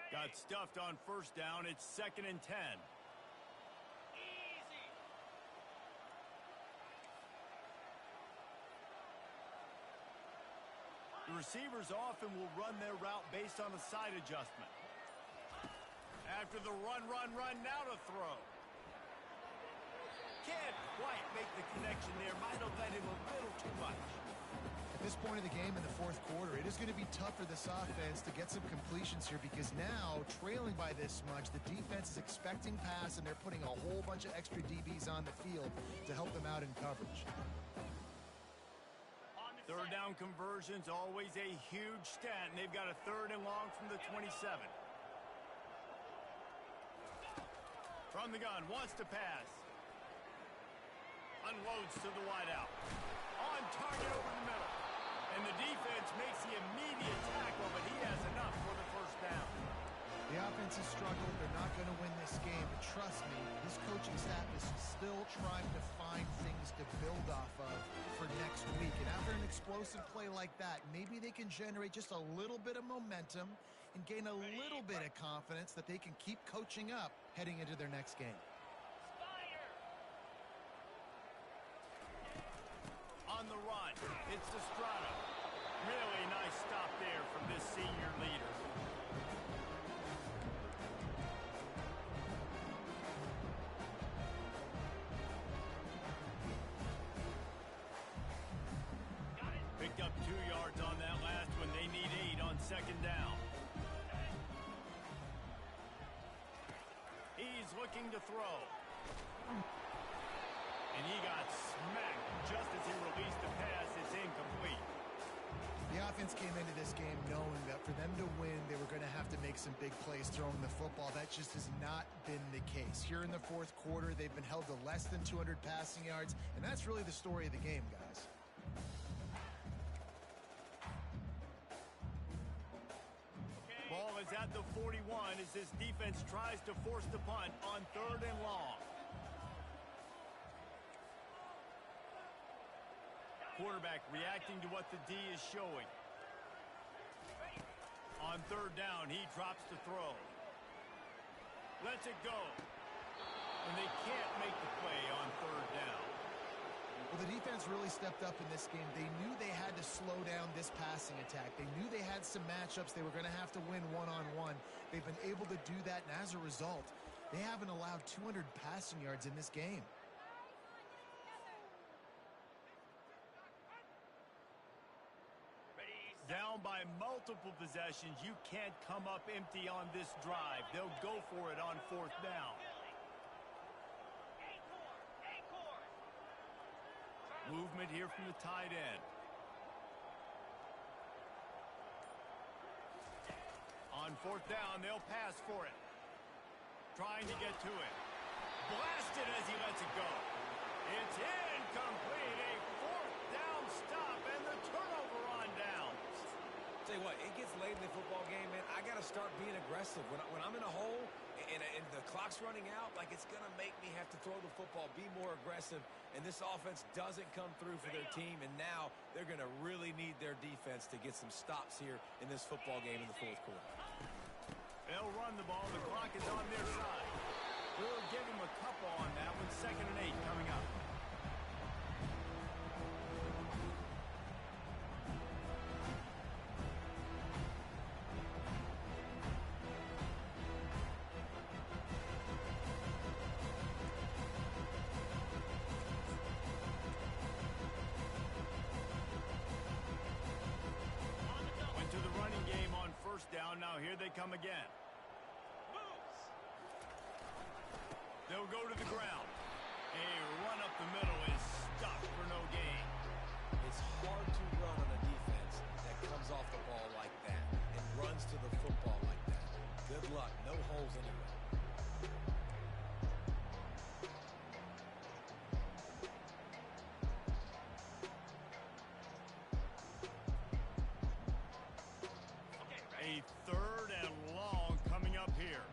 Got stuffed on first down. It's 2nd and 10. Easy. The receivers often will run their route based on a side adjustment. After the run, now to throw. Can't quite make the connection there. Might have led him a little too much. At this point of the game in the fourth quarter, it is going to be tough for this offense to get some completions here because now, trailing by this much, the defense is expecting pass, and they're putting a whole bunch of extra DBs on the field to help them out in coverage. Third down conversions, always a huge stat, and they've got a 3rd and long from the 27. From the gun, wants to pass. Unloads to the wideout. On target over the middle. And the defense makes the immediate tackle, but he has enough for the first down. The offense has struggled. They're not going to win this game. But trust me, this coaching staff is still trying to find things to build off of for next week. And after an explosive play like that, maybe they can generate just a little bit of momentum and gain a little bit of confidence that they can keep coaching up heading into their next game. On the run, it's Estrada. Really nice stop there from this senior leader. Picked up 2 yards on that last one. They need 8 on 2nd down. He's looking to throw. And he got smacked just as he released the pass. It's incomplete. The offense came into this game knowing that for them to win, they were going to have to make some big plays throwing the football. That just has not been the case. Here in the fourth quarter, they've been held to less than 200 passing yards, and that's really the story of the game, guys. Ball is at the 41 as this defense tries to force the punt on 3rd and long. Quarterback reacting to what the D is showing. On 3rd down, he drops the throw. Lets it go. And they can't make the play on 3rd down. Well, the defense really stepped up in this game. They knew they had to slow down this passing attack. They knew they had some matchups they were going to have to win one-on-one. They've been able to do that, and as a result, they haven't allowed 200 passing yards in this game. Down by multiple possessions, you can't come up empty on this drive. They'll go for it on 4th down. Movement here from the tight end. On 4th down, they'll pass for it. Trying to get to it. blasted as he lets it go. It's incomplete. A fourth down stop and the turnover on downs. Tell you what, it gets late in the football game, man. I got to start being aggressive. When I'm in a hole and the clock's running out, like, it's going to make me have to throw the football, be more aggressive. And this offense doesn't come through for their team, and now they're going to really need their defense to get some stops here in this football game in the fourth quarter. They'll run the ball. The clock is on their side. We'll give them a couple on that one. 2nd and 8 coming up. Went to the running game on 1st down. Now here they come again. They'll go to the ground. A run up the middle is stopped for no gain. It's hard to run on a defense that comes off the ball like that and runs to the football like that. Good luck. No holes anywhere. A 3rd and long coming up here.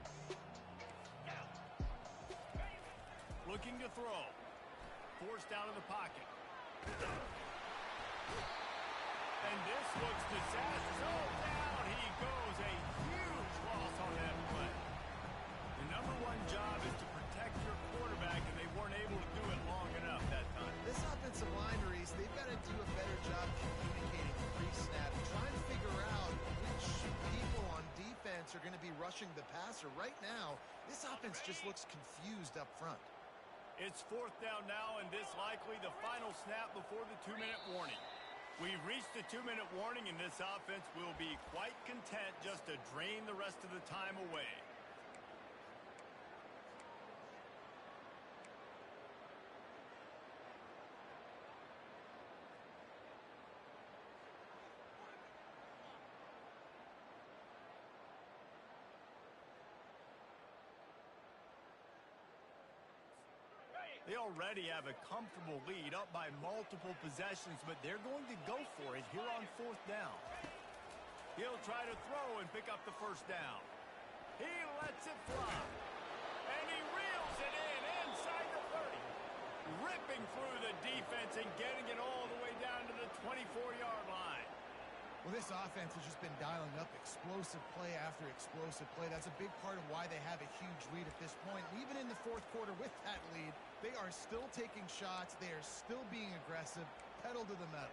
Looking to throw. Forced out of the pocket. And this looks disastrous. Oh, down he goes. A huge loss on that play. The #1 job is to protect your quarterback, and they weren't able to do it long enough that time. This offensive line, Reese, they've got to do a better job communicating pre-snap, trying to figure out which people on defense are going to be rushing the passer. Right now, this offense just looks confused up front. It's 4th down now, and this likely the final snap before the 2-minute warning. We've reached the 2-minute warning, and this offense will be quite content just to drain the rest of the time away. They already have a comfortable lead up by multiple possessions, but they're going to go for it here on 4th down. He'll try to throw and pick up the 1st down. He lets it fly. And he reels it in inside the 30. Ripping through the defense and getting it all the way down to the 24-yard line. Well, this offense has just been dialing up explosive play after explosive play. That's a big part of why they have a huge lead at this point. And even in the 4th quarter with that lead, they are still taking shots. They are still being aggressive, pedal to the metal.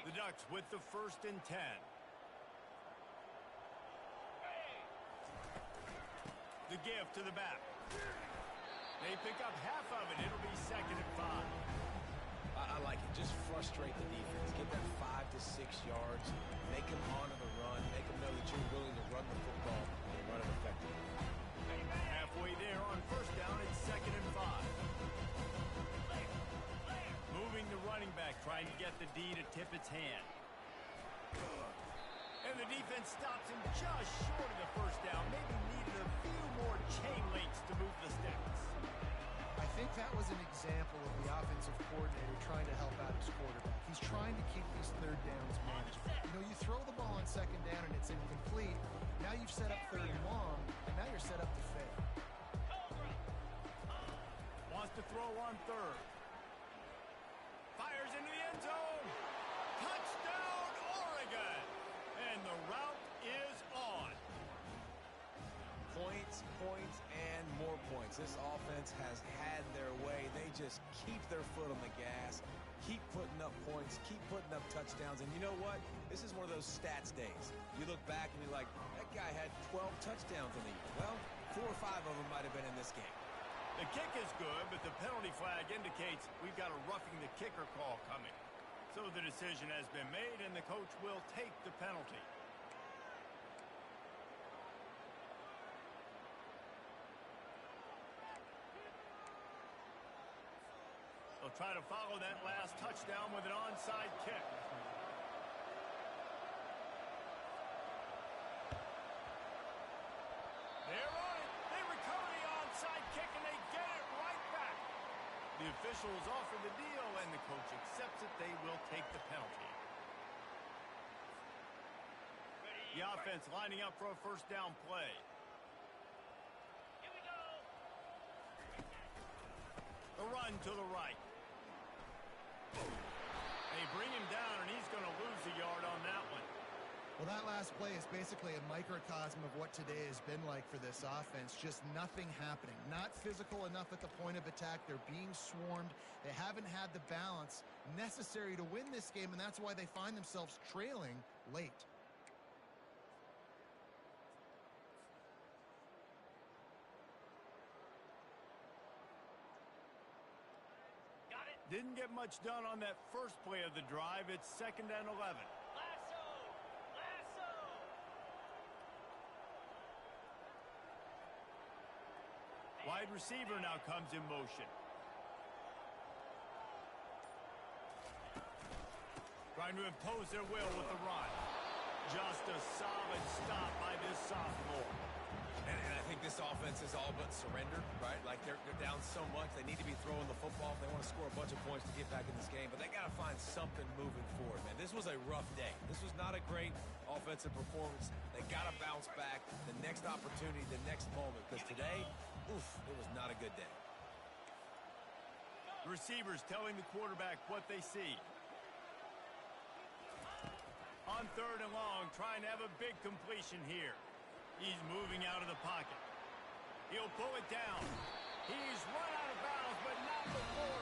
The Ducks with the 1st and 10. The give to the back. They pick up half of it. It'll be 2nd and 5. I like it. Just frustrate the defense. Get that 5 to 6 yards. Make them honor the run. Make them know that you're willing to run the football and run it effectively. Halfway there on 1st down, it's 2nd and 5. Moving the running back, trying to get the D to tip its hand. And the defense stops him just short of the 1st down. Maybe needed a few more chain links to move the sticks. I think that was an example of the offensive coordinator trying to help out his quarterback. He's trying to keep these 3rd downs manageable. You know, you throw the ball on 2nd down and it's incomplete. Now you've set up 3rd and long, and now you're set up to fail. Wants to throw on 3rd. Fires into the end zone. Touchdown, Oregon. And the route is on. Points, points, and more points. This offense has had their way. They just keep their foot on the gas, keep putting up points, keep putting up touchdowns. And you know what? This is one of those stats days. You look back and you're like, that guy had 12 touchdowns in the year. Well, 4 or 5 of them might have been in this game. The kick is good, but the penalty flag indicates we've got a roughing the kicker call coming. So the decision has been made, and the coach will take the penalty. They'll try to follow that last touchdown with an onside kick. officials offer the deal, and the coach accepts it. They will take the penalty. The offense lining up for a first down play. Here we go. The run to the right. They bring him down, and he's going to lose a yard on that one. Well, that last play is basically a microcosm of what today has been like for this offense. Just nothing happening. Not physical enough at the point of attack. They're being swarmed. They haven't had the balance necessary to win this game, and that's why they find themselves trailing late. Got it. Didn't get much done on that first play of the drive. It's 2nd and 11. Lasso. Lasso. Wide receiver now comes in motion. Trying to impose their will with the run. Just a solid stop by this sophomore. And I think this offense is all but surrendered, right? Like they're down so much. They need to be throwing the football if they want to score a bunch of points to get back in this game. But they got to find something moving forward, man. This was a rough day. This was not a great offensive performance. They got to bounce back the next opportunity, the next moment. Because today, oof, it was not a good day. The receivers telling the quarterback what they see. On 3rd and long, trying to have a big completion here. He's moving out of the pocket. He'll pull it down. He's run out of bounds, but not before